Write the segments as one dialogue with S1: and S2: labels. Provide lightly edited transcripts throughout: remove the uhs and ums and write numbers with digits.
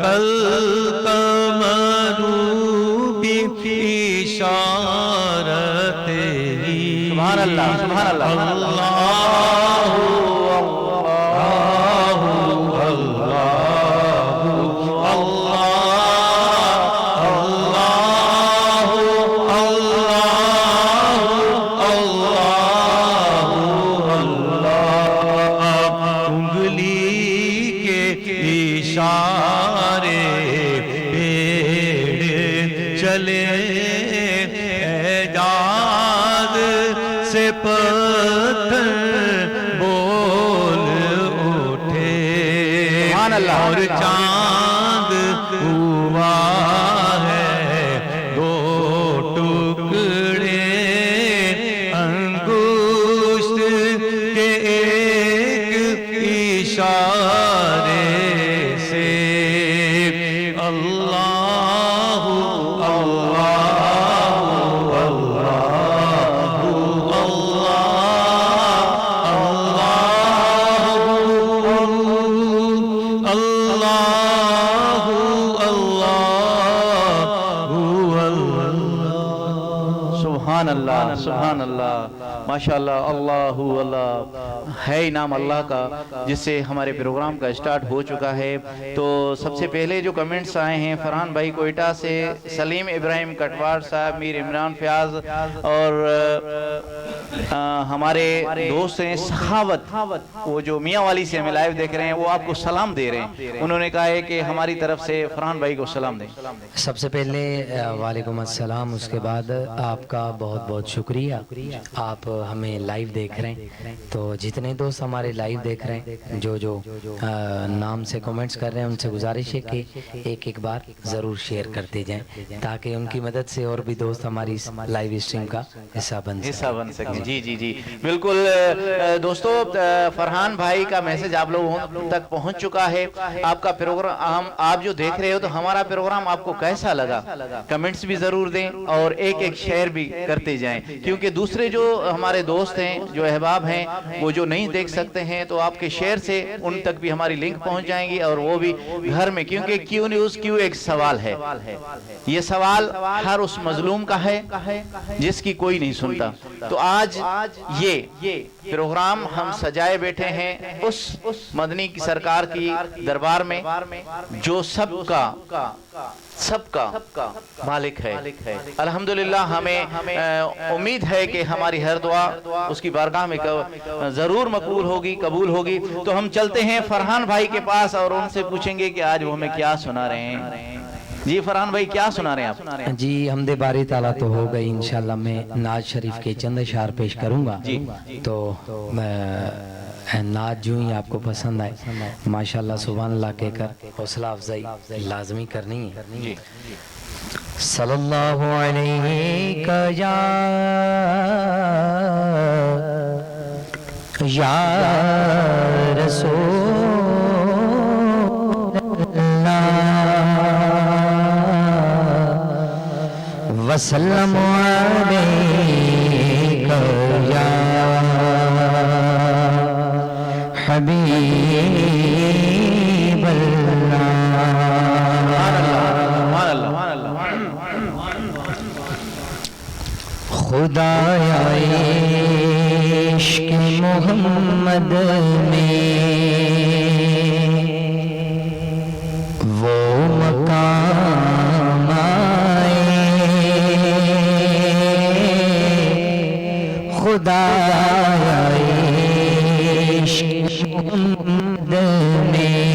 S1: القمر بإشارة
S2: سبحان اللہ سبحان اللہ
S1: چلے اعجاز سے پتھر بول اٹھے اور چاند ہوا ہے دو ٹکڑے انگشت کے ایک اشارے سے
S2: سبحان اللہ سبحان اللہ ماشاءاللہ اللہ اللہ ہے انعام اللہ کا جس سے ہمارے پروگرام کا اسٹارٹ ہو چکا ہے. تو سب سے پہلے جو کمنٹس آئے ہیں فرحان بھائی کوئٹہ سے, سلیم ابراہیم کٹوار صاحب, میر عمران فیاض اور ہمارے دوست ہیں سخاوت, وہ جو میاں والی سے ہمیں لائیو دیکھ رہے ہیں, وہ آپ کو سلام دے رہے ہیں. انہوں نے کہا ہے کہ ہماری طرف سے فرحان بھائی کو سلام دیں.
S3: سب سے پہلے وعلیکم السلام, اس کے بعد آپ کا بہت بہت شکریہ, آپ ہمیں لائیو دیکھ رہے ہیں. تو جتنے دوست ہمارے لائیو دیکھ رہے ہیں, جو نام سے کومنٹس کر رہے ہیں, ان سے گزارش ہے کہ ایک بار ضرور شیئر کرتے جائیں تاکہ ان کی مدد سے اور بھی دوست ہماری لائیو اسٹریم کا حصہ بن سکیں.
S2: جی جی جی بالکل دوستو, فرحان بھائی کا میسج آپ لوگوں تک پہنچ چکا ہے. آپ کا پروگرام آپ جو دیکھ رہے ہو, تو ہمارا پروگرام آپ کو کیسا لگا کمنٹس بھی ضرور دیں اور ایک شیئر بھی کرتے جائیں, کیونکہ دوسرے جو ہمارے دوست ہیں, جو احباب ہیں, وہ جو نہیں دیکھ سکتے ہیں, تو آپ کے شیئر سے ان تک بھی ہماری لنک پہنچ جائیں گی, اور وہ بھی گھر میں, کیونکہ کیوں نیوز کیوں ایک سوال ہے. یہ سوال ہر اس مظلوم کا ہے جس کی کوئی نہیں سنتا. تو آج یہ پروگرام ہم سجائے بیٹھے ہیں اس مدنی کی سرکار کی دربار میں, جو سب کا مالک ہے. الحمدللہ ہمیں امید ہے کہ ہماری ہر دعا اس کی بارگاہ میں ضرور مقبول ہوگی, قبول ہوگی. تو ہم چلتے ہیں فرحان بھائی کے پاس اور ان سے پوچھیں گے کہ آج وہ ہمیں کیا سنا رہے ہیں. جی فرحان بھائی کیا سنا رہے ہیں آپ؟
S3: جی حمد باری تعالیٰ تو ہو گئی, انشاءاللہ میں ناز شریف کے چند اشعار پیش کروں گا. تو نعت جو ہی آپ کو پسند آئے ماشاءاللہ سبحان اللہ کہہ کر حوصلہ افزائی لازمی کرنی ہے. صلی اللہ علیہ یا رسول وسلم علیکہ یا حبیب اللہ. خدایا عشق محمد میں وہ مقام خدایا عشق محمد میں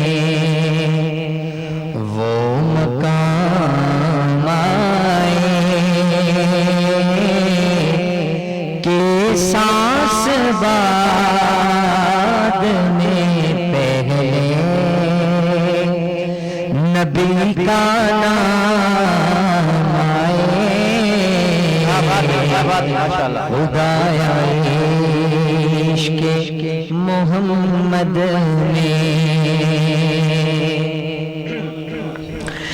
S3: وہ مقام آئے کہ سانس بعد میں پہلے نبی کا نام آئے. خدایا عشق محمد میں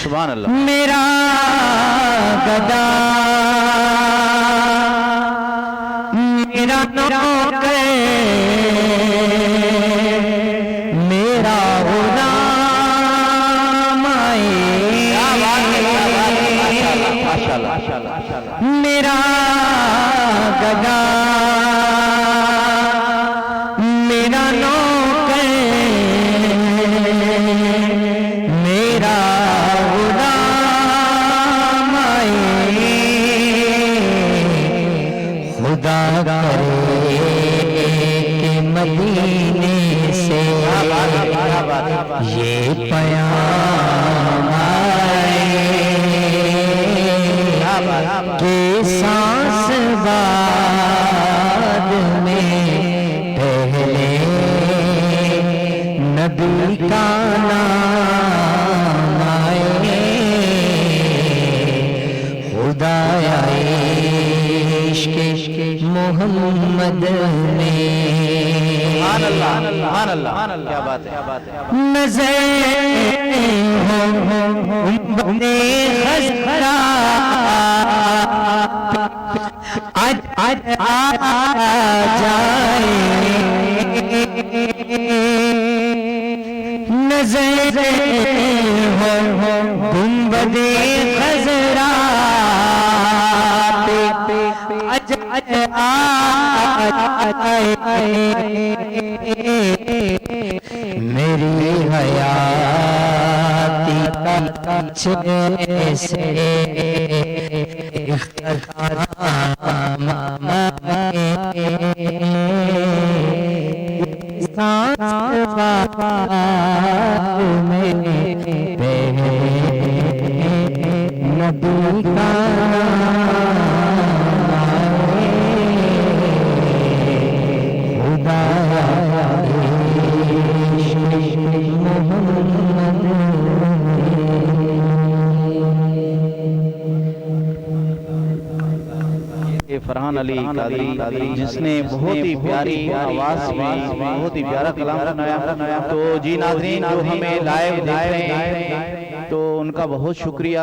S2: سبحان اللہ.
S3: میرا گدا میرا نوکر میرا غلام آئے میرا گدا میرا نوکر میرا غلام آئے خدا کرے کہ مدینے سے یہ پیام آئے کہ سانس بعد میں پہلے نبی کا نام آئے خدایا عشق محمد میں
S2: کیا بات ہے
S3: نظر جائے نظر گنبد خضرا میری حیاتی سے اختتام میں نبی کا
S2: فرحان علی قادری جس نے بہت ہی پیاری آواز میں بہت ہی پیارا کلام سنایا. تو جی ناظرین جو ہمیں لائیو دیکھ رہے ہیں تو ان کا بہت شکریہ.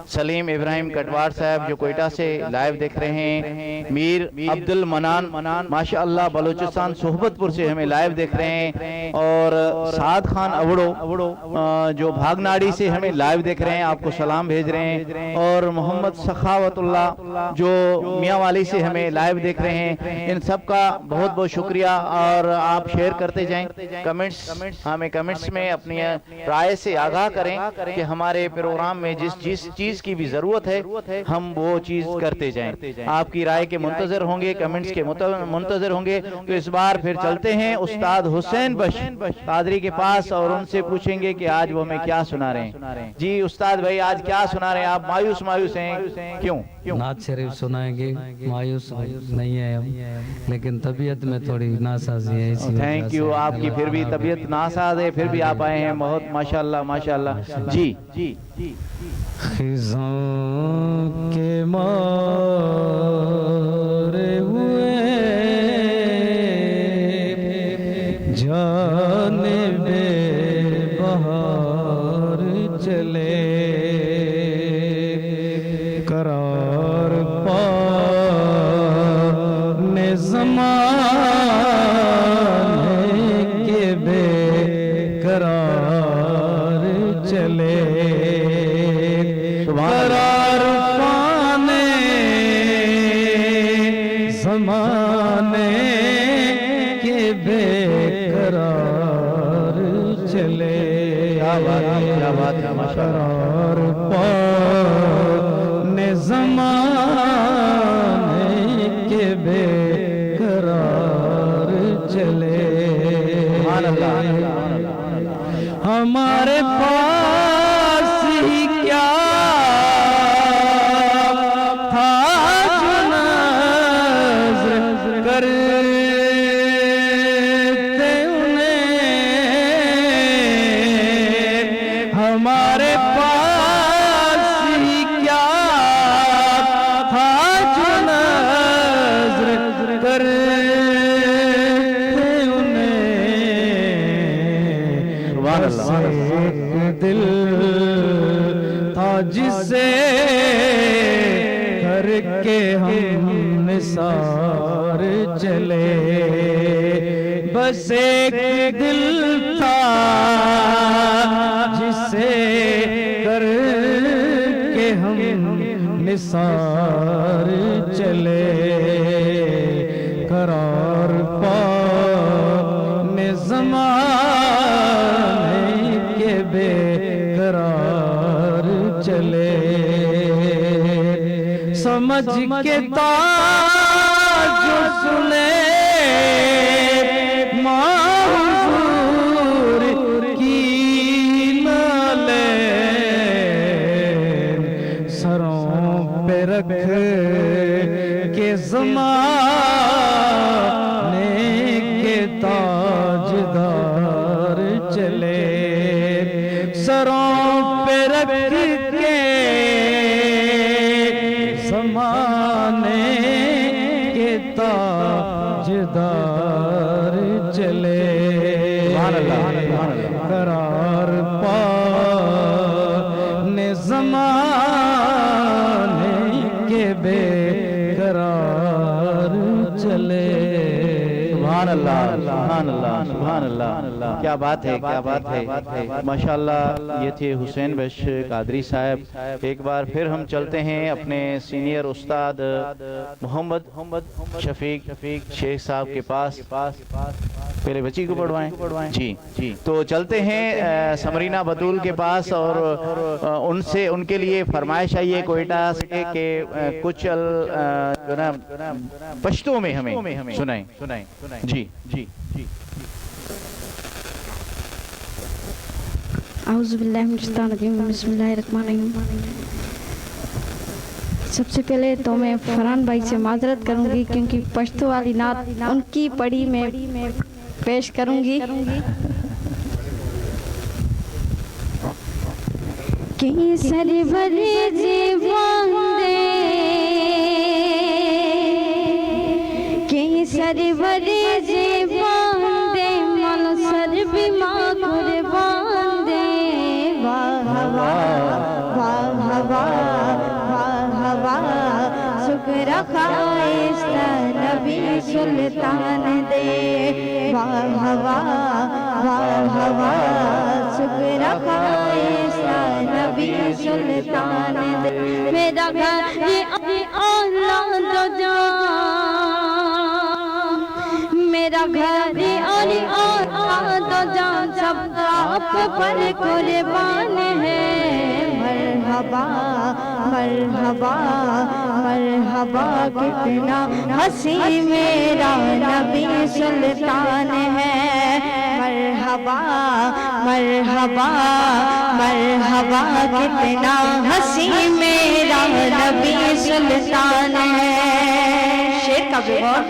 S2: سلیم ابراہیم کٹوار صاحب جو کوئٹہ سے لائیو دیکھ رہے ہیں. میر عبد المنان ماشاءاللہ بلوچستان صحبت پور سے ہمیں لائیو دیکھ رہے ہیں. اور سعد خان اوڑو جو بھاگناڑی سے ہمیں لائیو دیکھ رہے ہیں, آپ کو سلام بھیج رہے ہیں. اور محمد سخاوت اللہ جو میاں والی سے ہمیں لائیو دیکھ رہے ہیں. ان سب کا بہت بہت شکریہ. اور آپ شیئر کرتے جائیں, ہمیں کمنٹس میں اپنی رائے سے آگاہ کریں کہ ہمارے پروگرام میں جس چیز کی بھی ضرورت ہے ہم وہ چیز کرتے جائیں. آپ کی رائے کے منتظر ہوں گے, کمنٹس کے منتظر ہوں گے. تو اس بار پھر چلتے ہیں استاد حسین بخش قادری کے پاس اور ان سے پوچھیں گے کہ آج وہ ہمیں کیا سنا رہے ہیں. جی استاد بھائی آج کیا سنا رہے ہیں آپ؟ مایوس ہیں کیوں؟
S4: نعت شریف سنائیں گے. مایوس نہیں ہے ہم, لیکن طبیعت میں تھوڑی ناسازی ہے.
S2: تھینک یو, آپ کی پھر بھی طبیعت ناساز ہے, پھر بھی آپ آئے ہیں. بہت ماشاءاللہ. جی
S4: خزاں کے مارے ہوئے جانب بہار چلے قرار پانے زمانے کے بے قرار چلے قرار پانے زمانے کے بے قرار چلے قرار پانے زمانے کے بے قرار چلے ہمارے پاس ہی کیا تھا جو نظر کرتے انہیں, ہمارے پاس ہی کیا تھا جو نظر کرتے دل تھا جسے کر کے ہم نثار چلے. بس ایک دل تھا جسے کر کے ہم
S5: نثار چلے قرار پانے زمانے کے بے قرار چلے سمجھ کے تاج جو سنے حضور کی نالین سروں پہ رکھ کے زمانے کے تاجدار چلے سروں پہ رکھ کے زمانے کے تاجدار چلے قرار پانے زمانے کے بے قرار چلے
S2: سبحان اللہ سبحان اللہ سبحان اللہ کیا بات ہے کیا بات ہے ماشاءاللہ یہ تھے حسین بخش قادری صاحب ایک بار پھر ہم چلتے ہیں اپنے سینئر استاد محمد شفیق شیخ صاحب کے پاس پہلے بچی کو پڑھوائیں جی تو چلتے ہیں سمرینہ بطول کے پاس اور ان کے لیے فرمائش آئی ہے کوئٹہ سے کہ کچھ جو نا پشتو میں ہمیں سنائیں جی
S6: اعوذ باللہ من الشیطان الرجیم بسم اللہ الرحمن الرحیم سب سے پہلے تو میں فرحان بھائی سے معذرت کروں گی کیونکہ پشتو والی نعت ان کی پڑھی میں پیش کروں گی کہ سرور زیبان دے کہ سرور زیبان دے من سر بیما قربان دے واہ واہ شکر خائستہ نبی سلطان دے واہ شکر خائستہ نبی سلطان دے میرا گھر یہ اولاد جان میرا گھر یہ اولاد جان سب آپ پر قربان ہے مرحبا مرحبا مرحبا کتنا حسی میرا نبی سلطان ہے مرحبا مرحبا مرحبا کتنا حسی میرا نبی سلطان ہے شیر کا بغور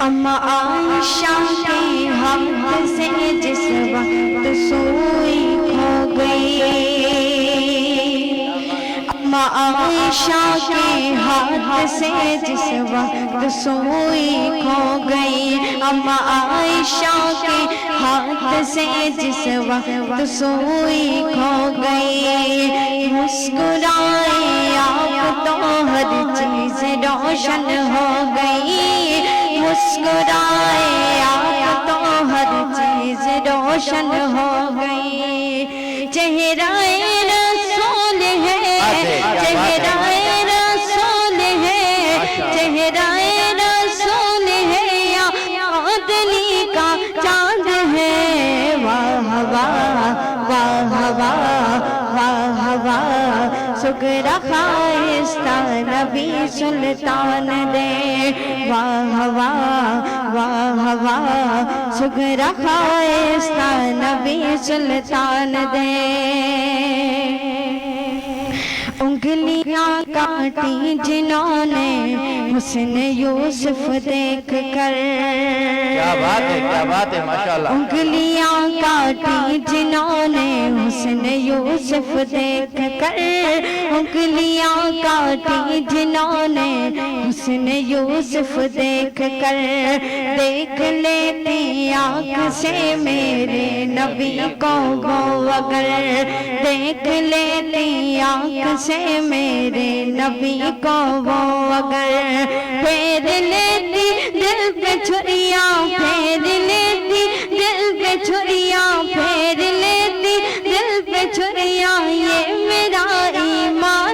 S6: اما عائشہ کی ہاتھ سے جس وقت سوئی کھو گئی اما عائشہ کے ہاتھ سے جس وقت سوئی کھو گئی اما عائشہ کے ہاتھ سے جس وقت سوئی کھو گئی مسکرائے آپ تو ہر چیز روشن ہو گئی مسکرائے آپ تو ہر چیز روشن ہو گئی چہرہ رسول ہے چہرہ رسول ہے چہرہ رسول ہے یا عدلی کا چاند ہے واہ شکر خائستہ نبی سلطان دے واہ شکر خائستہ نبی سلطان دے انگلیاں کاٹی جنہوں نے حسن یوسف دیکھ کر
S2: کیا بات ہے ماشاءاللہ
S6: انگلیاں کاٹی جنہوں نے حسن یوسف دیکھ کر انگلیاں کاٹی جنہوں نے حسن یوسف دیکھ کر دیکھ لیتی آنکھ سے میرے نبی کو وہ اگر دیکھ لیتی آنکھ سے میرے نبی کو وہ اگر پھیر لیتی دل پہ چھریاں پھیر لیتی دل پہ چھریاں پھیر لیتی دل پہ چھریاں یہ میرا ایمان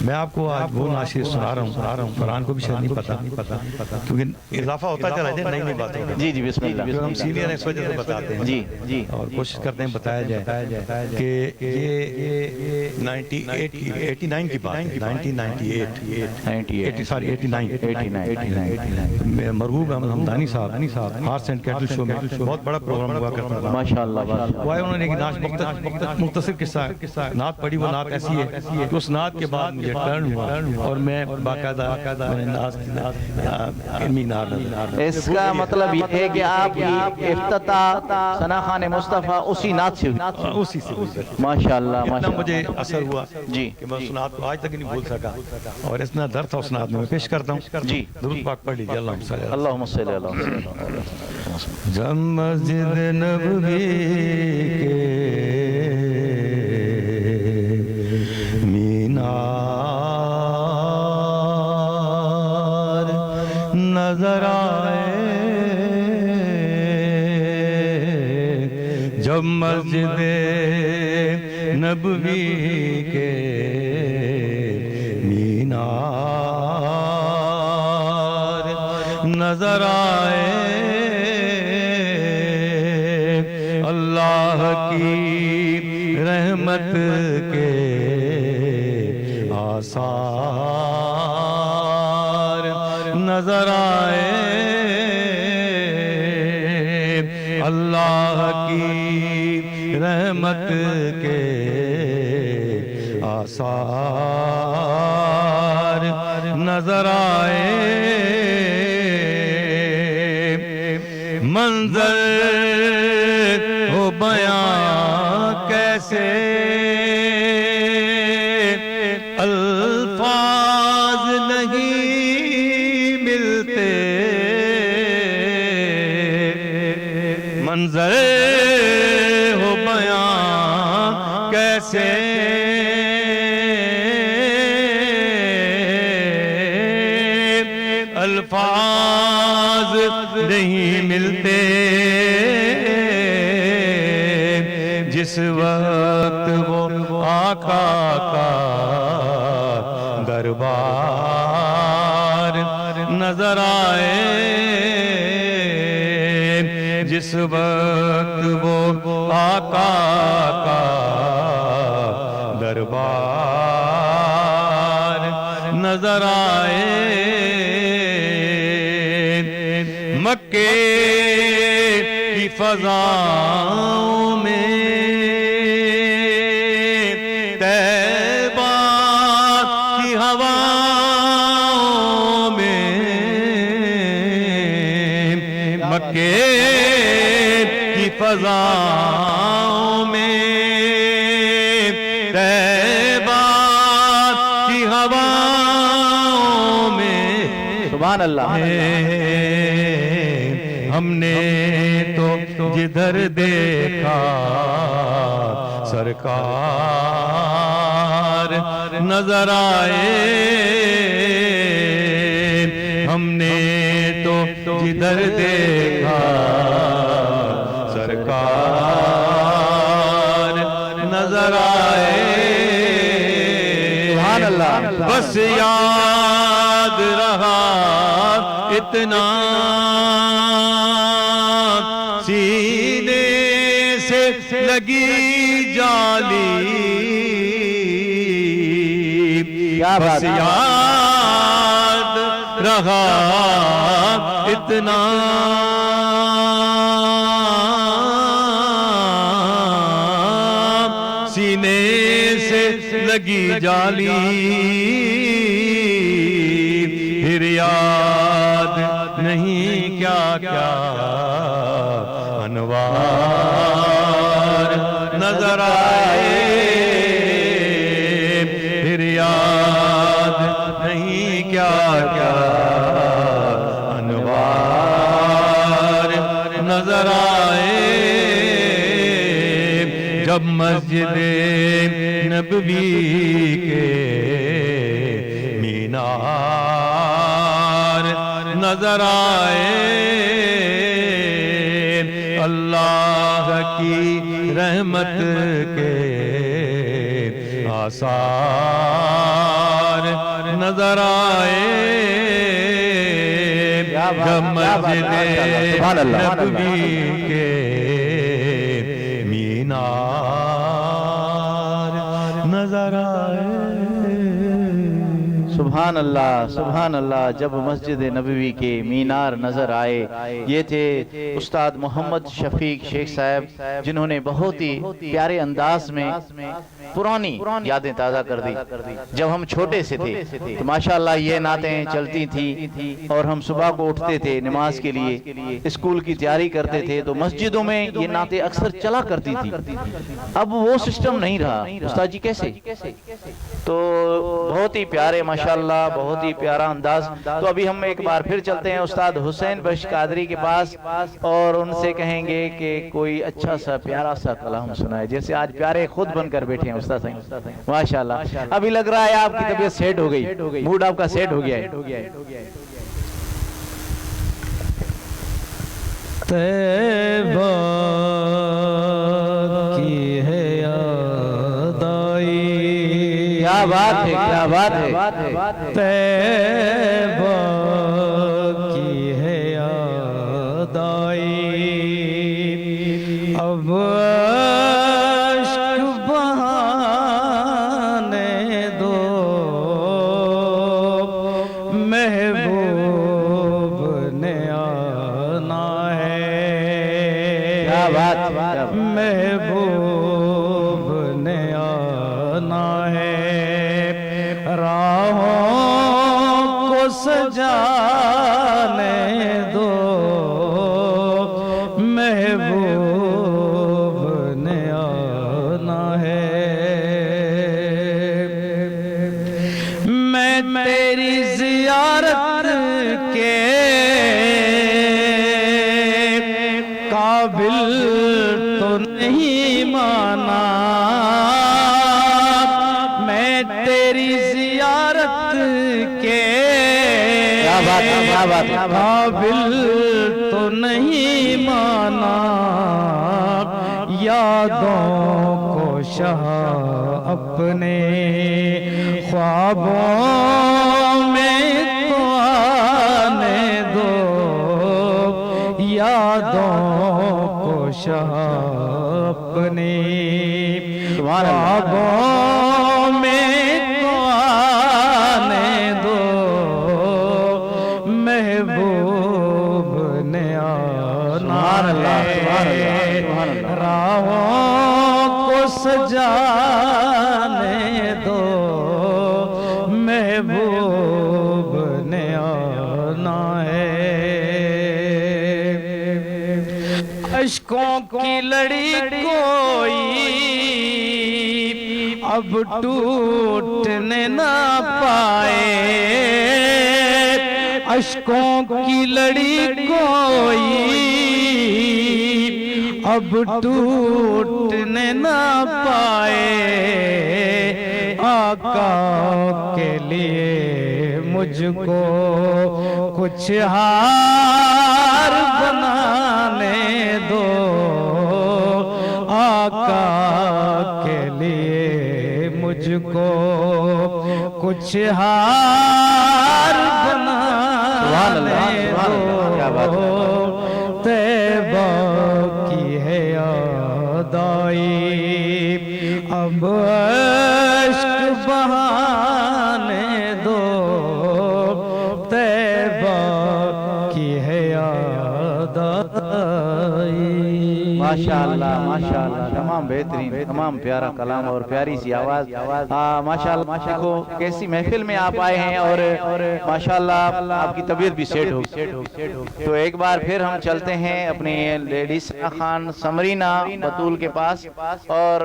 S1: میں آپ کو آج وہ ناشر سنا رہا ہوں، فرحان کو بھی شاید نہیں پتا کیونکہ اضافہ ہوتا چلا جائے نئی نئی باتوں کا۔
S2: جی بسم اللہ۔
S1: ہم سینئر ہیں اس وجہ سے بتاتے ہیں
S2: جی
S1: اور کوشش کرتے ہیں بتایا جائے کہ یہ 89 کی بات ہے، 89 مرغوب احمد حمدانی صاحب ہارس اینڈ کیٹل شو میں بہت بڑا پروگرام ہوا کرتا تھا،
S2: ماشاءاللہ۔
S1: وہ انہوں نے ایک مختصر قصہ نعت پڑھی، وہ نعت ایسی ہے کہ اس نعت کے بعد مجھے ٹرن ہوا اور میں باقاعدہ علمی نعت،
S2: اس کا مطلب یہ ہے کہ آپ کی افتتاح ثنا خان مصطفیٰ اسی نعت سے ہوئی،
S1: اسی سے
S2: ماشاءاللہ
S1: اتنا
S2: ماشاءاللہ۔
S1: مجھے اثر ہوا
S2: جی
S1: کہ میں اس نعت کو آج تک نہیں بھول سکا اور اتنا درد تھا اس نعت میں پیش کرتا ہوں۔
S2: جی
S1: درود پاک پڑھ لیجیے، اللہم صلی اللہ
S2: اللہم صلی اللہ علیہ وسلم۔
S1: جب مسجد نبوی کے مینار نظر آئے، جب مسجد نبوی کے مینار نظر آئے، اللہ کی رحمت کے آثار نظر آئے، اللہ کی رحمت کے آثار نظر آئے، منظر ہو بیان کیسے الفاظ نہیں ملتے، منظر ہو بیان کیسے الفاظ نہیں ملتے، جس وقت وہ آقا کا دربار نظر آئے، جس وقت وہ آقا کا دربار نظر آئے، مکے کی فضاؤں میں طیبہ کی ہواؤں میں، مکے کی فضاؤں میں طیبہ کی ہواؤں میں،
S2: سبحان اللہ۔
S1: ہم نے تو جدھر دیکھا سرکار نظر آئے، ہم نے تو جدھر دیکھا سرکار نظر آئے،
S2: سبحان اللہ۔
S1: بس یاد رہا اتنا سینے سے لگی جالی،
S2: کیا بات
S1: بس یاد رہا اتنا سینے سے لگی جالی، پھر یاد نہیں کیا کیا انوار نظر آئے، پھر یاد نہیں کیا کیا انوار نظر آئے، جب مسجد نبوی کے مینار نظر آئے، اللہ کی رحمت کے آثار نظر آئے جب مسجد نبوی کے مینار نظر آئے.
S2: سبحان اللہ سبحان اللہ. جب مسجد نبوی کے مینار نظر آئے. یہ تھے استاد محمد شفیق شیخ صاحب جنہوں نے بہت ہی پیارے انداز میں پرانی یادیں تازہ کر دی. جب ہم چھوٹے سے تھے تو ماشاءاللہ یہ نعتیں چلتی تھی اور ہم صبح کو اٹھتے تھے نماز کے لیے, اسکول کی تیاری کرتے تھے تو مسجدوں میں یہ نعتیں اکثر چلا کرتی تھی. اب وہ سسٹم نہیں رہا. استاد جی کیسے؟ تو بہت ہی پیارے ماشاءاللہ, بہت ہی پیارا انداز. تو ابھی ہم ایک بار پھر چلتے ہیں استاد حسین بخش قادری کے پاس اور ان سے کہیں گے کہ کوئی اچھا سا پیارا سا کلام سنائے, جیسے آج پیارے خود بن کر بیٹھے ہیں استاد صاحب ماشاءاللہ. ابھی لگ رہا ہے آپ کی طبیعت سیٹ ہو گئی, موڈ آپ کا سیٹ ہو گیا ہے.
S5: طیبہ کی ہے یاد آئی,
S2: کیا بات ہے کیا بات ہے.
S5: طیبہ کی ہے یاد آئی, اب عشق بہانے دو محبوب نے آنا ہے.
S2: کیا بات ہے
S5: محبوب نے آنا ہے, راہوں کو سجانے دو محبوب نے آنا ہے. میں تیری زیارت کے قابل تو نہیں مانا, میں تیری زیارت کے قابل تو نہیں مانا, یادوں کو شاہ اپنے خوابوں میں تو آنے دو, یادوں کو شاہ اپنے خوابوں میں تو آنے دو محبوب نے آنا ہے. راہوں کو سجانے دو محبوب نے آنا ہے. اشکوں کی لڑی کوئی اب ٹوٹنے نہ پائے, اشکوں کی لڑی کوئی اب ٹوٹنے نہ پائے, آقا کے لیے مجھ کو کچھ ہار بنانے دو, آقا کے لیے مجھ کو کچھ ہار بنانے دو. طیبہ کی ہے یاد آئی, اب عشق بہانے دو, طیبہ کی ہے یاد آئی.
S2: ماشاءاللہ ماشاءاللہ, تمام بہترین, تمام پیارا کلام اور پیاری سی آواز. ماشاءاللہ دیکھو کیسی محفل میں آپ آئے ہیں اور ماشاءاللہ آپ کی طبیعت بھی سیٹ ہو. تو ایک بار پھر ہم چلتے ہیں اپنی لیڈیز خان سمرینہ بطول کے پاس اور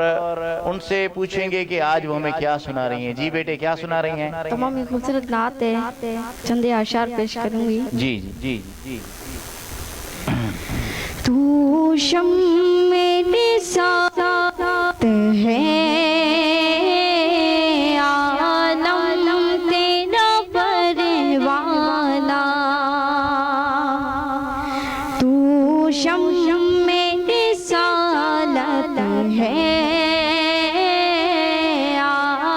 S2: ان سے پوچھیں گے کہ آج وہ ہمیں کیا سنا رہی ہیں. جی بیٹے کیا سنا رہی ہیں؟
S6: تمام خوبصورت نعت ہے, چند اشعار پیش کروں گی.
S2: جی جی جی.
S7: تو میرے ساتھ ہے عالم تیرا پروانہ, تو میرے ساتھ ہے عالم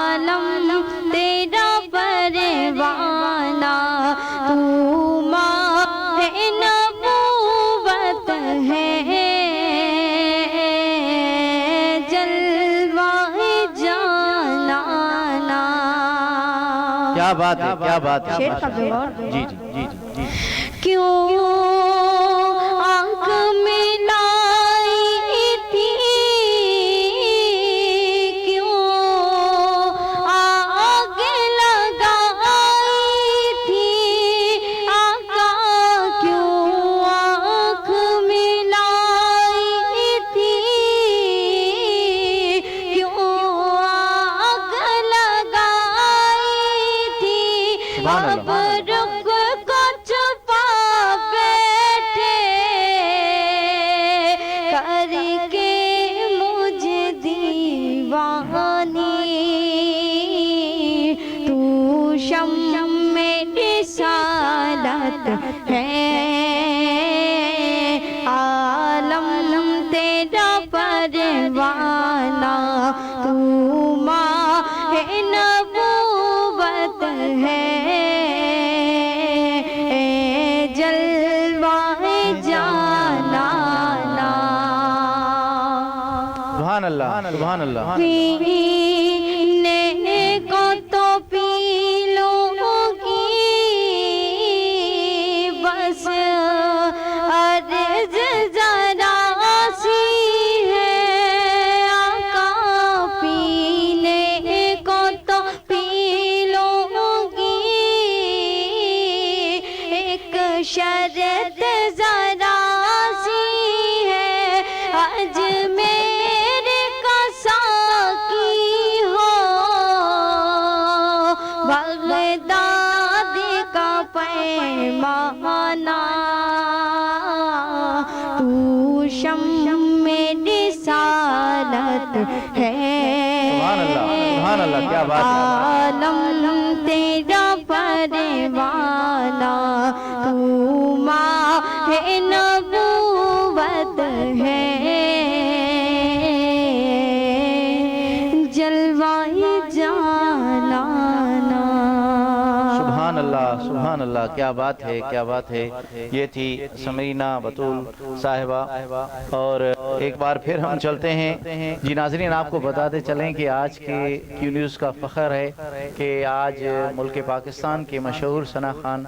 S2: کیا بات ہے، کیا بات ہے،
S6: شیر کا جواب
S2: جی جی جی جی
S7: کیوں آنکھ ملائی تھی، کیوں آگ لگائی تھی آقا، کیوں آنکھ ملائی تھی، کیوں آگ لگائی تھی،
S2: سبحان اللہ۔
S7: اب رخ کو چھپا بیٹھے کر کے مجھے دیوانی، تو شمع رسالت ہے، عالم تیرا پروانہ، تو ماہ نبوت ہے، جلوہ جانانا،
S2: سبحان اللہ، سبحان اللہ۔
S7: پینے کو تو پی لوں گی، بس عرض ذرا سی ہے آقا، پینے کو تو پی لوں گی، ایک شرط ذرا سی ہے، آج میرے کا ساقی ہو، بغداد کا پیمانہ، تو شمع رسالت ہے،
S2: سبحان اللہ، سبحان اللہ، کیا بات ہے۔
S7: عالم تیرا پروانہ، تو ماہ نبوت ہے، جلوہ جانانا۔
S2: سبحان اللہ، سبحان اللہ، کیا بات ہے، کیا بات ہے۔ یہ تھی سمرینہ بطول صاحبہ، اور ایک بار پھر ہم چلتے ہیں۔ جی ناظرین، آپ کو بتاتے چلیں کہ آج کے کیو نیوز کا فخر ہے کہ آج ملک پاکستان کے مشہور ثنا خوان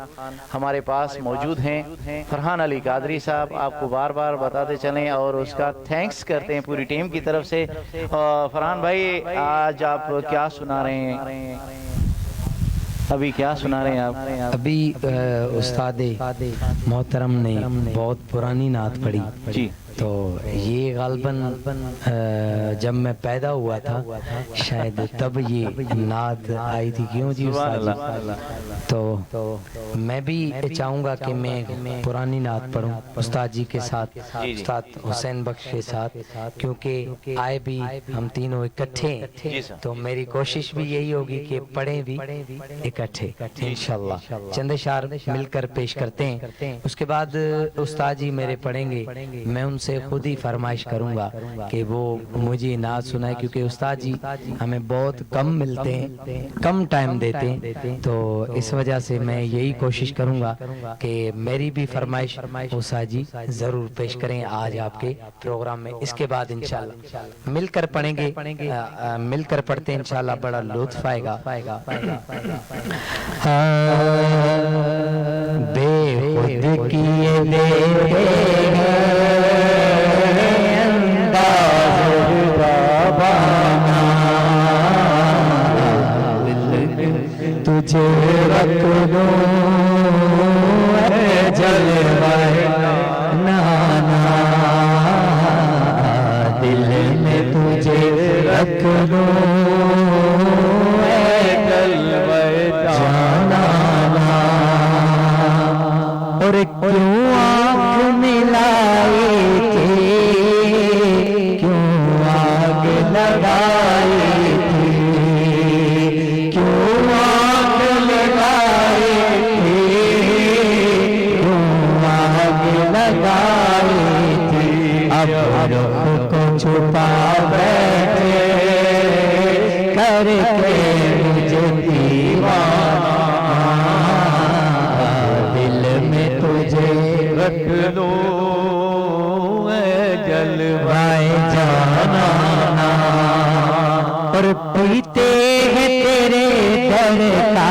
S2: ہمارے پاس موجود ہیں۔ فرحان علی قادری صاحب، آپ کو بار بار بتاتے چلیں اور اس کا تھینکس کرتے ہیں پوری ٹیم کی طرف سے۔ فرحان بھائی، آج آپ کیا سنا رہے ہیں؟ ابھی کیا سنا رہے ہیں آپ؟
S3: ابھی استاد محترم نے بہت پرانی نعت پڑھی
S2: جی،
S3: تو یہ غالباً جب میں پیدا ہوا تھا شاید تب یہ نعت آئی تھی، کیوں جی استاد جی؟ تو میں بھی چاہوں گا کہ میں پرانی نعت پڑھوں استاد جی کے ساتھ، استاد حسین بخش کے ساتھ، کیونکہ آئے بھی ہم تینوں اکٹھے ہیں، تو میری کوشش بھی یہی ہوگی کہ پڑھیں بھی اکٹھے انشاءاللہ۔ چند اشعار مل کر پیش کرتے ہیں، اس کے بعد استاد جی میرے پڑھیں گے، میں ان سے خود ہی فرمائش کروں گا کہ وہ مجھے نعت سنائے، کیونکہ استاد جی ہمیں بہت کم ملتے ہیں، کم ٹائم دیتے ہیں، تو اس وجہ سے میں یہی کوشش کروں گا کہ میری بھی فرمائش استاد جی ضرور پیش کریں آج آپ کے پروگرام میں۔ اس کے بعد انشاءاللہ مل کر پڑھیں گے، مل کر پڑھتے ہیں انشاءاللہ، بڑا لطف آئے گا۔ بے خود کیے دیتے تجھے رکھ لوں اے جلوہ نانا، دل میں تجھے رکھ لوں اے جلوہ جانانا، اور کیوں آنکھ ملائی تھی، کیوں آگ لگائی تھی، کیوں آگ لگائی تھی، کیوں آگ لگائی تھی، اب رخ کو چھپا بیٹھے کر کے مجھے دیوانہ، دل میں تجھے رکھ لوں اے جلوہ جانانا، اور پیتے ہیں تیرے در کا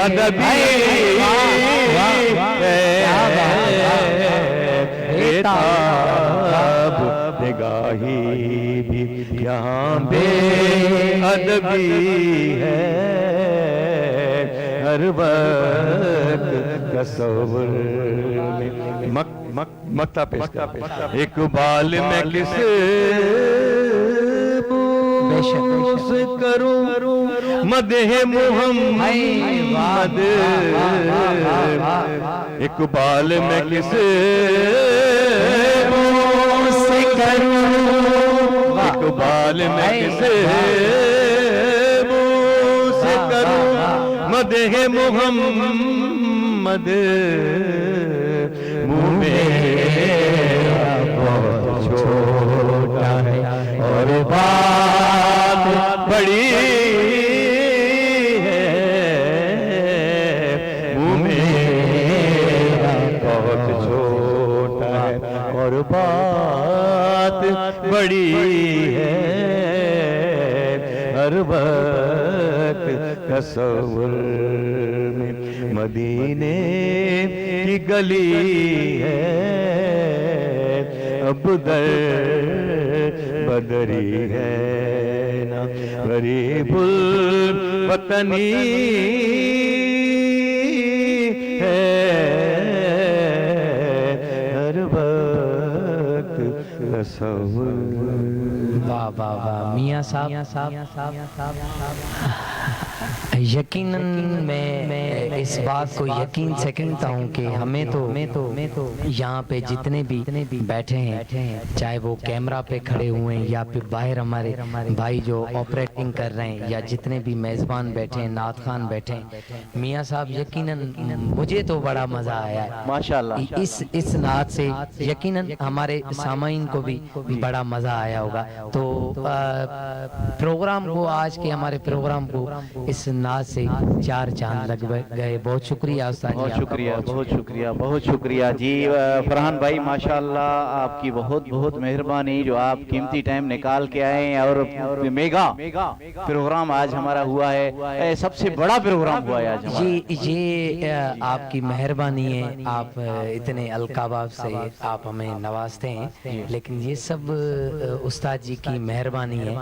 S1: ادبی بےتاب نگاہی بھی یہاں بے ادبی ہے ہر وقت تصور میں مکتا پیش کر اقبال میں کس بوس کروں مدح محمد اقبال میں کس بوس کروں اقبال میں کس بوس کروں مدح محمد منہ میرا بہت چھوٹا ہے اور بات بڑی ہے منہ میرا بہت چھوٹا ہے اور بات بڑی ہے ہر وقت تصور میں مدینے کی گلی ہے اب در بدری ہے نا غریب الوطنی ہے ہر وقت تصور
S3: واہ واہ واہ میاں صاحب یقیناً میں اس بات کو یقین سے کہتا ہوں کہ ہمیں تو یہاں پہ جتنے بھی بیٹھے ہیں چاہے وہ کیمرہ پہ کھڑے ہوئے ہیں یا پھر باہر ہمارے بھائی جو آپریٹنگ کر رہے ہیں یا جتنے بھی میزبان بیٹھے ہیں نعت خان بیٹھے ہیں میاں صاحب یقیناً مجھے تو بڑا مزہ آیا ہے
S2: ماشاءاللہ
S3: اس نعت سے یقیناً ہمارے سامعین کو بھی بڑا مزہ آیا ہوگا تو پروگرام کو آج کے ہمارے پروگرام کو اس نعت سے 4 چاند لگ گئے بہت شکریہ استاد
S2: بہت شکریہ بہت شکریہ بہت شکریہ جی فرحان بھائی ماشاءاللہ آپ کی بہت بہت مہربانی جو آپ قیمتی ٹائم نکال کے آئے ہیں اور میگا پروگرام آج ہمارا ہوا ہے سب سے بڑا پروگرام ہوا ہے آج ہمارا
S3: یہ آپ کی مہربانی ہے آپ اتنے القاب سے آپ ہمیں نوازتے ہیں لیکن یہ سب استاد جی کی مہربانی ہے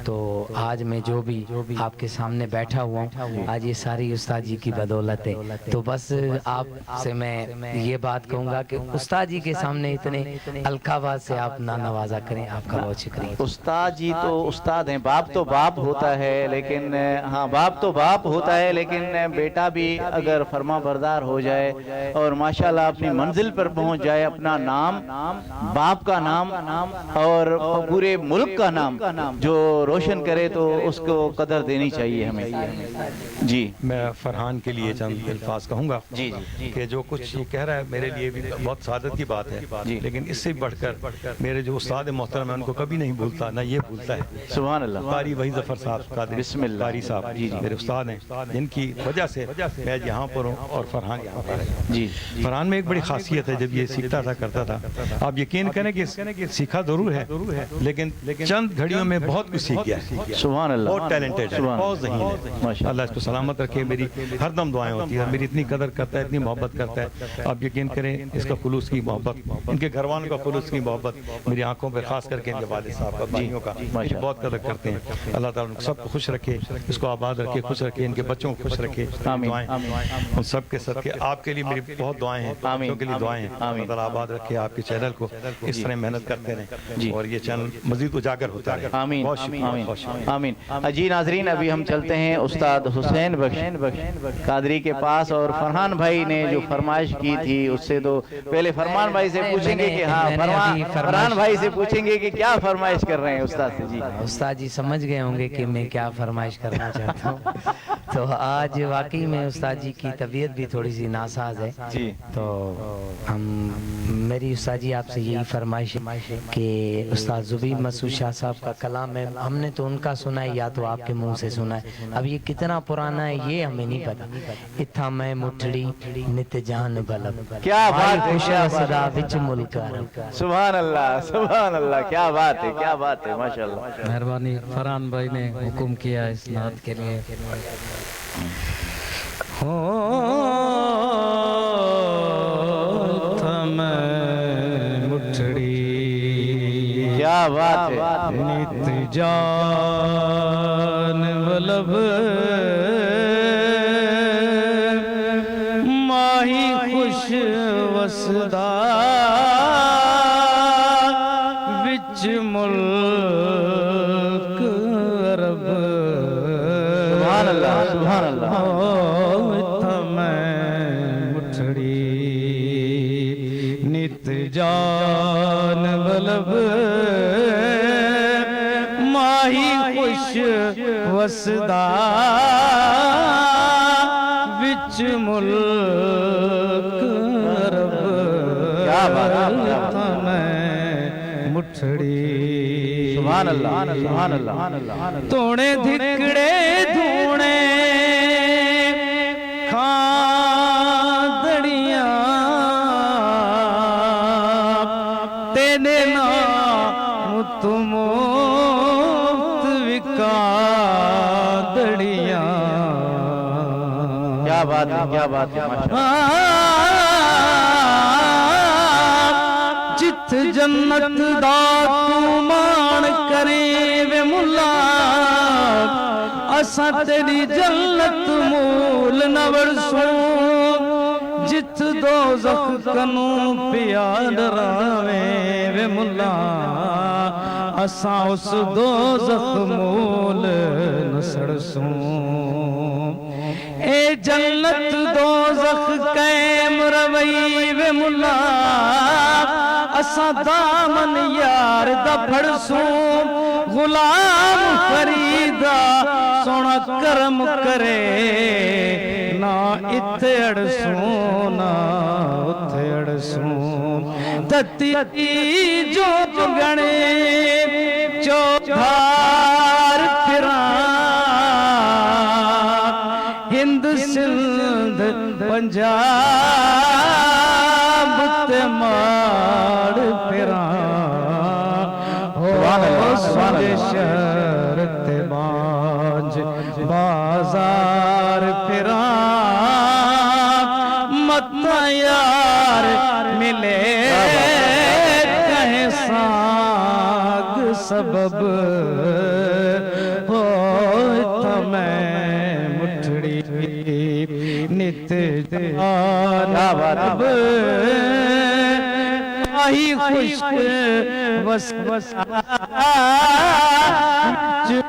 S3: تو آج میں جو بھی آپ کے سامنے بیٹھا ہوا ہوں آج یہ ساری استاد جی کی بدولت ہے تو بس آپ سے میں یہ بات کہوں گا کہ استاد جی کے سامنے اتنے القابات سے آپ نہ نوازا کریں آپ کا بہت شکریہ
S2: استاد جی تو استاد ہیں باپ تو باپ ہوتا ہے لیکن ہاں باپ تو باپ ہوتا ہے لیکن بیٹا بھی اگر فرما بردار ہو جائے اور ماشاءاللہ اپنی منزل پر پہنچ جائے اپنا نام باپ کا نام اور پورے ملک کا نام جو روشن کرے تو اس کو قدر دینی چاہیے ہمیں جی
S1: میں فرحان کے لیے چند الفاظ کہوں گا کہ جو کچھ یہ کہہ رہا ہے میرے لیے بھی بہت سعادت کی بات ہے لیکن اس سے بڑھ کر میرے جو استاد محترم ہیں ان کو کبھی نہیں بھولتا نہ یہ بھولتا ہے
S2: سبحان اللہ
S1: قاری وحید ظفر صاحب
S2: بسم اللہ
S1: قاری صاحب میرے استاد ہیں جن کی وجہ سے میں یہاں پر ہوں اور فرحان یہاں پر ہے
S2: جی
S1: فرحان میں ایک بڑی خاصیت ہے جب یہ سیکھتا تھا کرتا تھا آپ یقین کریں کہ سیکھا ضرور ہے لیکن چند گھڑیوں میں بہت کچھ سیکھ گیا ہے
S2: سبحان اللہ
S1: بہت ٹیلنٹڈ ہے بہت ذہین ہے اللہ اس کو سلامت رکھے میری ہر دم دعائیں ہوتی ہیں میری اتنی قدر کرتا ہے اتنی محبت کرتا ہے آپ یقین کریں اس کا خلوص کی محبت ان کے گھر والوں کا خلوص کی محبت میری آنکھوں پہ خاص کر کے ان کے والد صاحب کا بھائیوں کا بہت قدر کرتے ہیں اللہ تعالیٰ ان سب کو خوش رکھے اس کو آباد رکھے خوش رکھے ان کے بچوں کو خوش رکھے دعائیں ان سب کے صدقے آپ کے لیے میری بہت دعائیں ہیں بچوں کے لیے دعائیں ہیں اللہ تعالیٰ آباد رکھے آپ کے چینل کو اس طرح محنت کرتے رہیں اور یہ چینل مزید اجاگر ہوتا ہے
S2: آمین آمین جی ناظرین ابھی ہم چلتے ہیں استاد حسین بخش قادری کے پاس اور فرحان بھائی نے جو فرمائش کی تھی اس سے تو پہلے فرمان بھائی سے پوچھیں گے کہ ہاں فرحان بھائی سے پوچھیں گے کہ کیا فرمائش کر رہے ہیں استاد سے جی
S3: استاد جی سمجھ گئے ہوں گے کہ میں کیا فرمائش کرنا چاہتا ہوں تو آج واقعی میں استاد جی کی طبیعت بھی تھوڑی سی ناساز ہے تو میری استاد جی آپ سے یہی فرمائش ہے کہ استاد زبیر مسعود شاہ صاحب کا کلام ہے ہم نے تو ان کا سنا ہے یا تو آپ کے منہ سے سنا ہے اب یہ کتنا پرانا ہے یہ ہمیں نہیں پتا اتھا میں مٹھڑی نت جان بلب
S2: کیا بات ہے
S3: سبحان
S2: اللہ کیا بات ہے ماشاءاللہ
S4: مہربانی فرحان بھائی نے حکم کیا اس نعت کے لیے
S2: کیا بات ہے
S5: نت جان ولب ماہی خوش وسدا وچ ملک عرب
S2: سبحان اللہ سبحان اللہ
S5: مٹھڑی نت جان ولب ماہی خوش وسدا وچ ملک عرب
S2: کیا بات ہے
S5: مٹھڑی
S2: سبحان اللہ سبحان اللہ
S5: توڑے دھکڑے دھونے کھاندڑیاں تینے نام تموت وکاندڑیاں
S2: کیا بات ہے کیا بات ہے
S5: جت جنت دا تو مان کرے وے ملا اساں تیری جنت مول نہ ورسوں جت دوزخ کنوں پیا ڈراویں وے ملا اساں اس دوزخ مول نہ سڑسوں اے جنت دوزخ قائم روئی وے ملا اساں دامن یار دا پھڑسوں غلام فریدہ سونا کرم کرے نہ اتھے اڑسوں نہ اتھے اڑسوں دتی جو گنے چوبھار پھران ہند سندھ پنجاب تے ماڑ پھران سوجے شہر تے بانج بازار پھران متا یار ملے کہیں ساگ سبب ہوتا میں مٹھڑی نت جان رب آہی خشک وس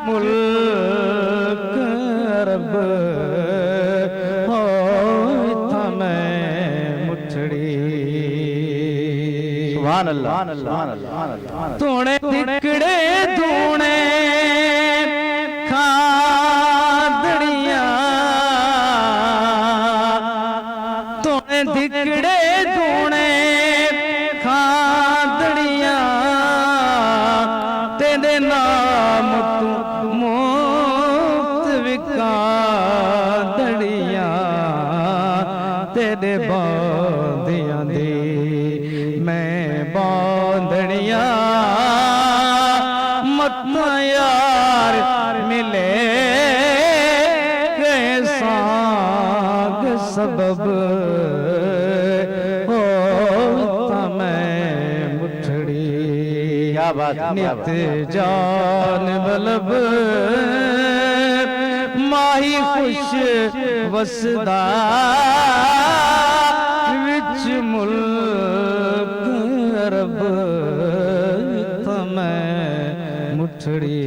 S5: ملک عرب ہوتا میں مٹھڑی
S2: سبحان اللہ سبحان اللہ
S5: توڑے دکڑے دونے کھاندڑیاں توڑے دکڑے دونے کھاندڑیاں تیرے نام تو موت وکاندڑیاں تیرے باندیاں دی میں باندڑیاں متا یار ملے گئے ساگ سبب ہوتا میں مٹھڑی
S2: کیا بات
S5: نت جان ولب ماہی خوش وسدا وچ ملک عرب تمہیں مٹھڑی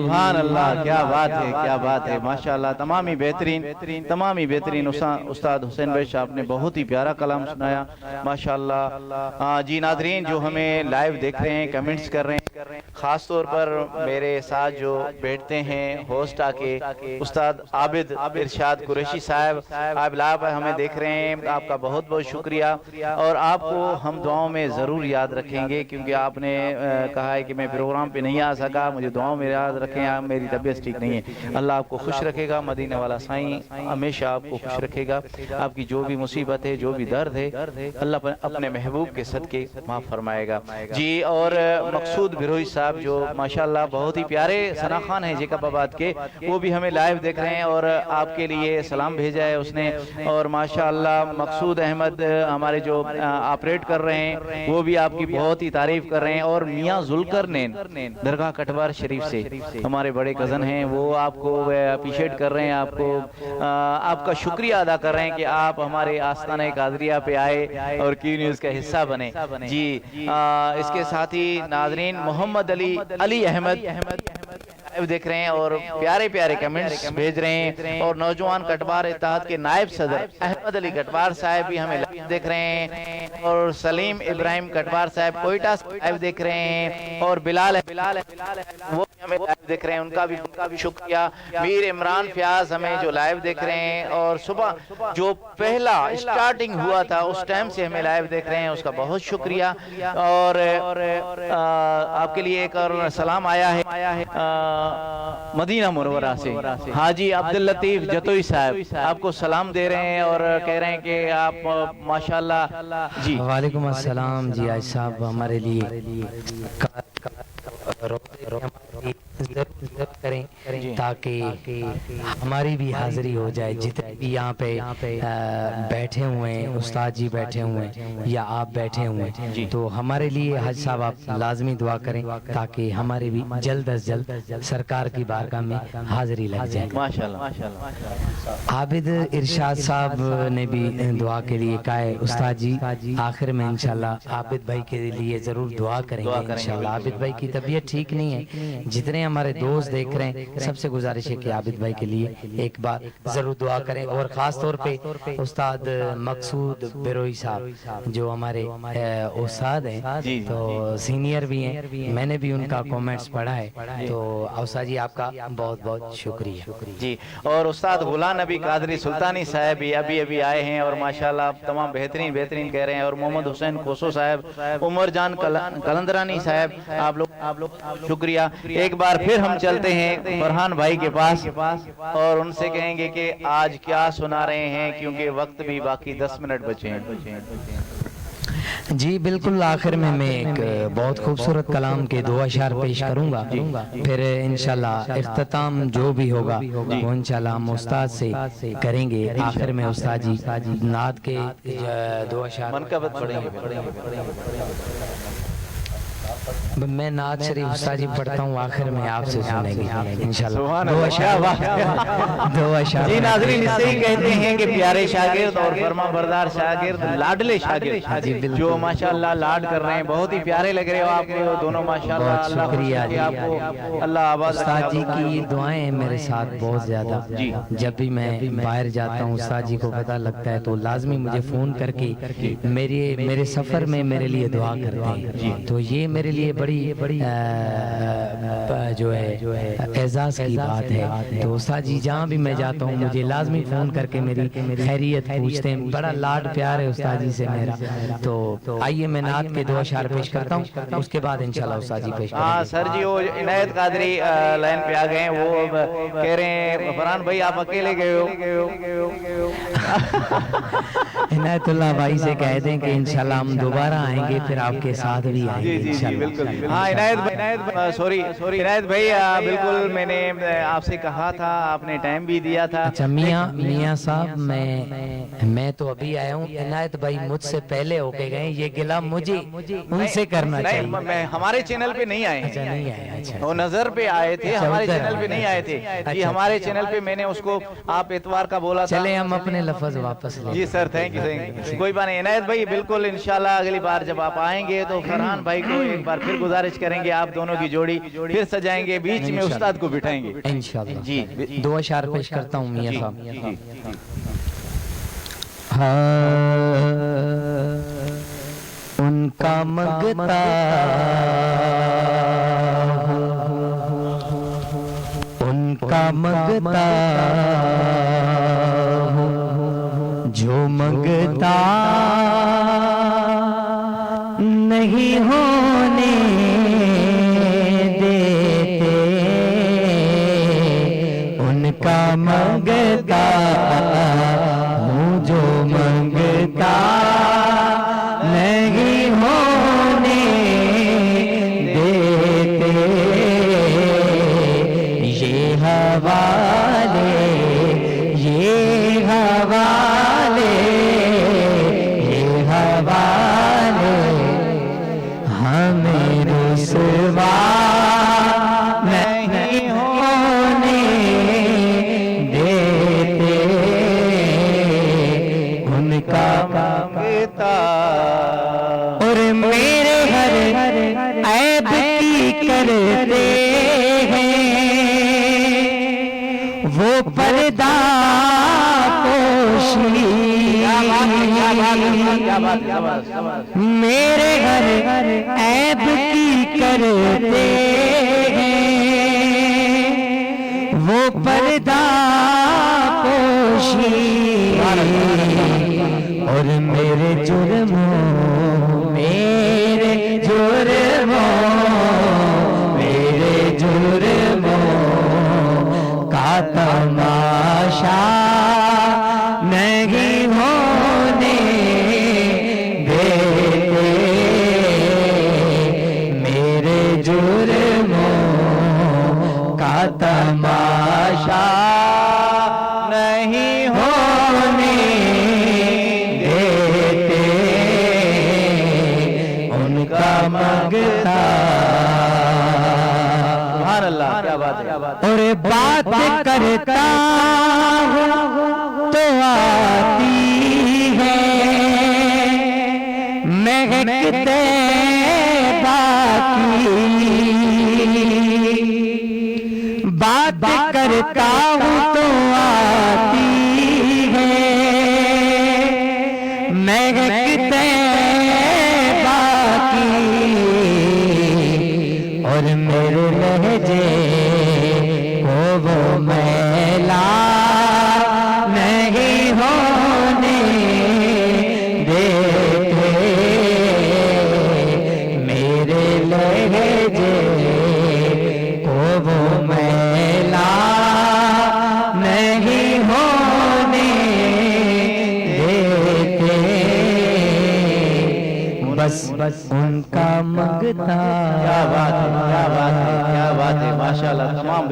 S2: سبحان اللہ کیا بات ہے کیا بات ہے ماشاءاللہ تمامی بہترین استاد حسین بھائی صاحب نے بہت ہی پیارا کلام سنایا ماشاءاللہ جی ناظرین جو ہمیں لائیو دیکھ رہے ہیں کمنٹس کر رہے ہیں خاص طور پر میرے ساتھ جو بیٹھتے ہیں ہوسٹ آکے استاد عابد ارشاد قریشی صاحب آپ لائیو ہمیں دیکھ رہے ہیں آپ کا بہت بہت شکریہ اور آپ کو ہم دعاؤں میں ضرور یاد رکھیں گے کیونکہ آپ نے کہا ہے کہ میں پروگرام پہ نہیں آ سکا مجھے دعاؤں میں یاد رکھیں میری طبیعت ٹھیک نہیں ہے اللہ آپ کو خوش رکھے گا مدینہ والا سائیں ہمیشہ آپ کو خوش رکھے گا آپ کی جو بھی مصیبت ہے جو بھی درد ہے اللہ اپنے محبوب کے صدقے معاف فرمائے گا جی اور مقصود بروئی صاحب جو ماشاءاللہ بہت ہی پیارے ثنا خان ہیں جیکب آباد کے، وہ بھی ہمیں لائیو دیکھ رہے ہیں اور آپ کے لیے سلام بھیجا ہے اس نے. اور ماشاءاللہ مقصود احمد ہمارے جو آپریٹ کر رہے ہیں وہ بھی آپ کی بہت ہی تعریف کر رہے ہیں. اور میاں ذوالقرنین درگاہ کٹوار شریف سے ہمارے بڑے کزن ہیں، وہ آپ کو اپریشیٹ کر رہے ہیں، آپ کا شکریہ ادا کر رہے ہیں کہ آپ ہمارے آستانہ قادریہ پہ آئے اور کیو نیوز کا حصہ بنے. جی اس کے ساتھ ہی ناظرین محمد علی احمد دیکھ رہے ہیں اور پیارے پیارے کمنٹس بھیج رہے ہیں. اور نوجوان کٹوار اتحاد کے نائب صدر احمد علی کٹوار صاحب بھی ہمیں لائیو دیکھ رہے ہیں. اور سلیم ابراہیم کٹوار صاحب کوئٹہ سے لائیو دیکھ رہے ہیں. اور بلال وہ بھی ہمیں لائیو دیکھ رہے ہیں، ان کا بھی شکریہ. میر عمران فیاض ہمیں جو لائیو دیکھ رہے ہیں اور صبح جو پہلا اسٹارٹنگ ہوا تھا اس ٹائم سے ہمیں لائیو دیکھ رہے ہیں، اس کا بہت شکریہ. اور آپ کے لیے ایک اور سلام آیا ہے مدینہ منورہ سے، حاجی عبداللطیف جتوئی صاحب آپ کو سلام دے رہے ہیں اور کہہ رہے ہیں کہ آپ ماشاءاللہ. جی
S3: وعلیکم السلام. جی آج صاحب ہمارے لیے ضرور کریں تاکہ ہماری بھی حاضری ہو جائے. جتنے بھی یہاں پہ بیٹھے ہوئے ہیں، استاد جی بیٹھے ہوئے ہیں یا آپ بیٹھے ہوئے ہیں، تو ہمارے لیے حج صاحب آپ لازمی دعا کریں تاکہ ہمارے بھی جلد از جلد سرکار کی بارگاہ میں حاضری لگ جائے. عابد ارشاد صاحب نے بھی دعا کے لیے کہا ہے. استاد جی آخر میں انشاءاللہ عابد بھائی کے لیے ضرور دعا کریں گے انشاءاللہ. عابد بھائی کی طبیعت ٹھیک نہیں ہے، جتنے ہمارے دوست دیکھ رہے ہیں سب سے گزارش ہے کہ عابد بھائی کے لیے ایک بار ضرور دعا کریں. اور خاص طور پہ استاد مقصود بروئی صاحب جو ہمارے استاد ہیں تو سینئر بھی ہیں، میں نے بھی ان کا کومنٹس پڑھا ہے. تو استاد جی آپ کا بہت بہت شکریہ.
S2: جی اور استاد غلام نبی قادری سلطانی صاحب بھی ابھی آئے ہیں اور ماشاءاللہ تمام بہترین کہہ رہے ہیں. اور محمد حسین کوسو صاحب، عمر جان کلندرانی صاحب، آپ لوگ شکریہ. ایک بار پھر ہم چلتے ہیں فرحان بھائی کے پاس اور ان سے کہیں گے کہ آج کیا سنا رہے ہیں کیونکہ وقت بھی باقی 10 منٹ بچے ہیں.
S3: جی بالکل آخر میں ایک بہت خوبصورت کلام کے 2 اشعار پیش کروں گا، پھر انشاءاللہ اختتام جو بھی ہوگا وہ انشاءاللہ ہم استاد سے کریں گے. آخر میں استاد جی نعت کے 2 اشعار
S2: منقبت پڑھیں گے.
S3: میں نعت شریف استاد جی پڑھتا ہوں، آخر میں آپ سے سنیں گے انشاءاللہ.
S2: سبحان اللہ.
S3: 2 اشعار.
S2: جی ناظرین اس سے ہی کہتے ہیں کہ پیارے شاگرد اور فرما بردار شاگرد، لاڈلے شاگرد جو ماشاءاللہ لاڈ کر رہے ہیں، بہت ہی پیارے لگ رہے ہو آپ کو دونوں ماشاءاللہ. اللہ
S3: شکریہ جی،
S2: آپ کو اللہ آباد.
S3: استاد جی کی دعائیں ہیں میرے ساتھ بہت زیادہ. جب بھی میں باہر جاتا ہوں استاد جی کو پتہ لگتا ہے تو لازمی مجھے فون کر کے میرے سفر میں میرے لیے دعا کرتے ہیں. تو یہ میرے لیے بڑی جو ہے اعزاز کی بات ہے. تو استاد جی جہاں بھی میں جاتا ہوں مجھے لازمی فون کر کے میری خیریت پوچھتے ہیں. بڑا لاڈ پیار ہے استاد جی سے میرا. تو آئیے میں نعت کے 2 اشعار پیش کرتا ہوں، اس کے بعد انشاءاللہ استاد جی پیش کریں گے.
S2: سر جی وہ عنایت قادری لائن پہ آ گئے ہیں، وہ کہہ رہے ہیں فرحان بھائی آپ اکیلے گئے ہو.
S3: عنایت اللہ بھائی سے کہہ دیں کہ انشاءاللہ ہم دوبارہ آئیں گے، پھر آپ کے ساتھ بھی آئیں گے انشاءاللہ.
S2: ہاں عنایت بھائی بالکل میں نے آپ سے کہا تھا، آپ نے ٹائم بھی دیا تھا.
S3: اچھا میاں صاحب میں تو ابھی آیا ہوں، عنایت بھائی مجھ سے پہلے ہو کے گئے، یہ گلہ مجھے ان سے کرنا چاہیے.
S2: میں ہمارے چینل پہ نہیں آئے
S3: اچھا نہیں آیا.
S2: وہ نظر پہ آئے تھے، ہمارے چینل پہ نہیں آئے تھے. جی ہمارے چینل پہ میں نے اس کو آپ اتوار کا بولا تھا.
S3: چلے ہم اپنے لفظ واپس لیں.
S2: جی سر تھینک یو. کوئی بات نہیں عنایت بھائی، بالکل انشاءاللہ اگلی بار جب آپ آئیں گے تو فرحان بھائی کو ایک بار پھر گزارش کریں گے، آپ دونوں کی جوڑی پھر سجائیں گے، بیچ میں استاد کو بٹھائیں گے
S3: انشاءاللہ.
S2: جی
S3: 2 اشعار پیش کرتا ہوں میاں صاحب. ان کا منگتا ان کا منگتا جو منگتا نہیں ہونے دیتے، ان کا منگتا ہوں جو منگتا نہیں ہونے دیتے. کرتے ہیں وہ پردہ پوشی میرے ہر عیب کی کرتے ہیں وہ پردہ پوشی اور میرے جرموں کا تماشا نہیں ہونے دیتے میرے جرموں کا تماشا نہیں ہونے دیتے ان کا مغتا اور بات کرتا ہوں تو آتی ہے مہکتے باقی بات کرتا ہوں تو آتی ہے مہکتے باقی اور میرے لہجے کو وہ میلا نہیں ہونے دیتے میرے لہجے کو وہ میلا نہیں ہونے دیتے بس ان کا مگتا
S2: کیا بات ہے کیا بات ہے کیا بات ہے ماشاءاللہ تمام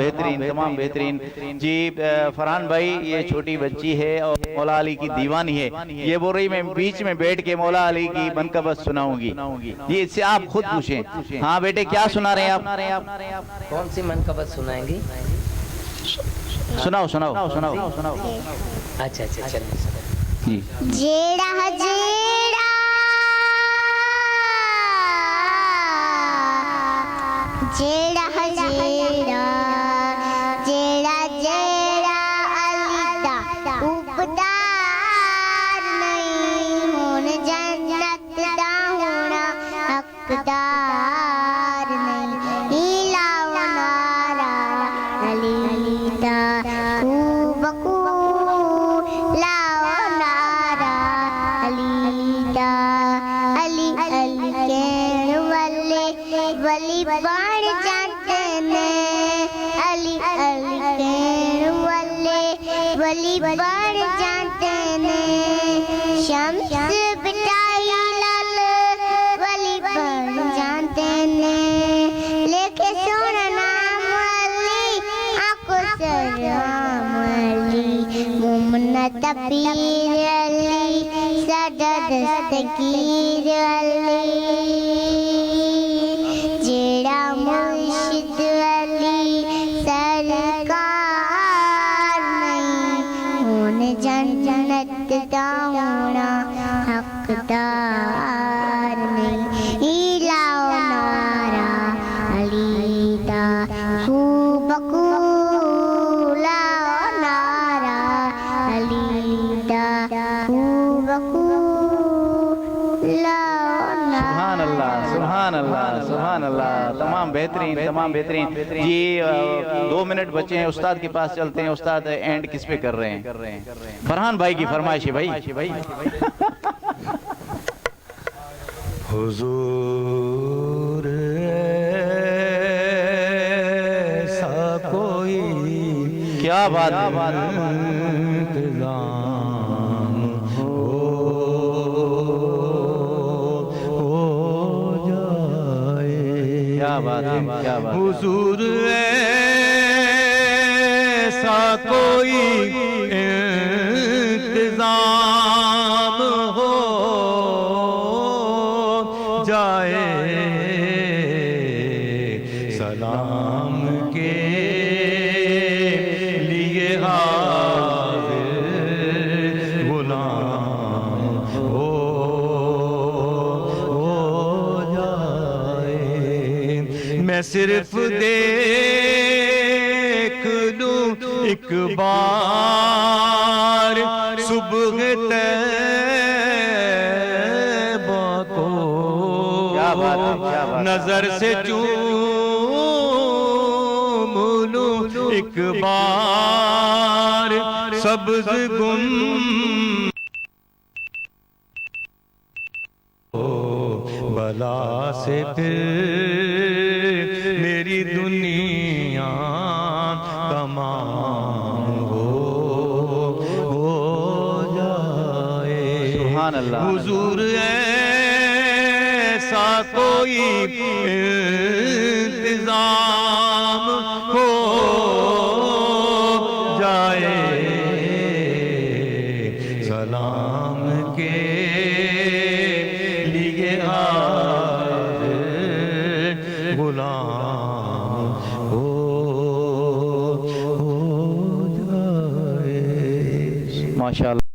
S2: بہترین جی فرحان بھائی یہ چھوٹی بچی ہے اور مولا علی کی دیوانی ہے یہ بول رہی میں بیچ میں بیٹھ کے مولا علی کی منقبت سناؤں گی یہ اس سے آپ خود پوچھیں ہاں بیٹے کیا سنا رہے ہیں آپ
S3: کون سی منقبت سنائیں گی
S2: سناؤ
S3: اچھا چلیے
S2: جی
S7: جیڑا جیڑا جیڑا جیڑا جیڑا جیڑا علی دا اوپدار نہیں ہون جنت دا ہونا حقدار نہیں لاؤ نارا علی دا خوب لاؤ نارا علی دا علی علی کہن والے ولی بڑھ جاتے ہیں علی علی کہن والے ولی بڑھ جاتے ہیں شمس بٹائی لال ولی بڑھ جاتے ہیں لیکن سونا نام علی آنکھوں سے رام علی ممنت پیر علی سادہ دستگیر علی جیڑا مرشد علی سرکار نہیں ہون جنت دا ہونا حقدار نہیں لاؤ نارا علی دا خوب لاؤ نارا علی دا خوب
S2: سبحان اللہ تمام بہترین جی 2 منٹ بچے ہیں استاد کے پاس چلتے ہیں استاد اینڈ کس پہ کر رہے ہیں فرحان بھائی کی فرمائش ہے بھائی
S1: حضور ایسا کوئی
S2: کیا بات ہے
S1: انتظام ہو جائے
S2: کیا بات ہے
S1: حضور ایسا کوئی انتظام ہو جائے سلام کے لیے حاضر غلام ہو جائے میں صرف دیکھ لوں ایک بار صبح طیبہ کو نظر سے چوم لوں ایک بار سبز گم بلا سے پھر میری دنیا تمام ہو جائے
S2: سبحان اللہ
S1: حضور ایسا کوئی انتظام ہو جائے سلام کے لیے حاضر غلام ہو جائے
S2: ماشاءاللہ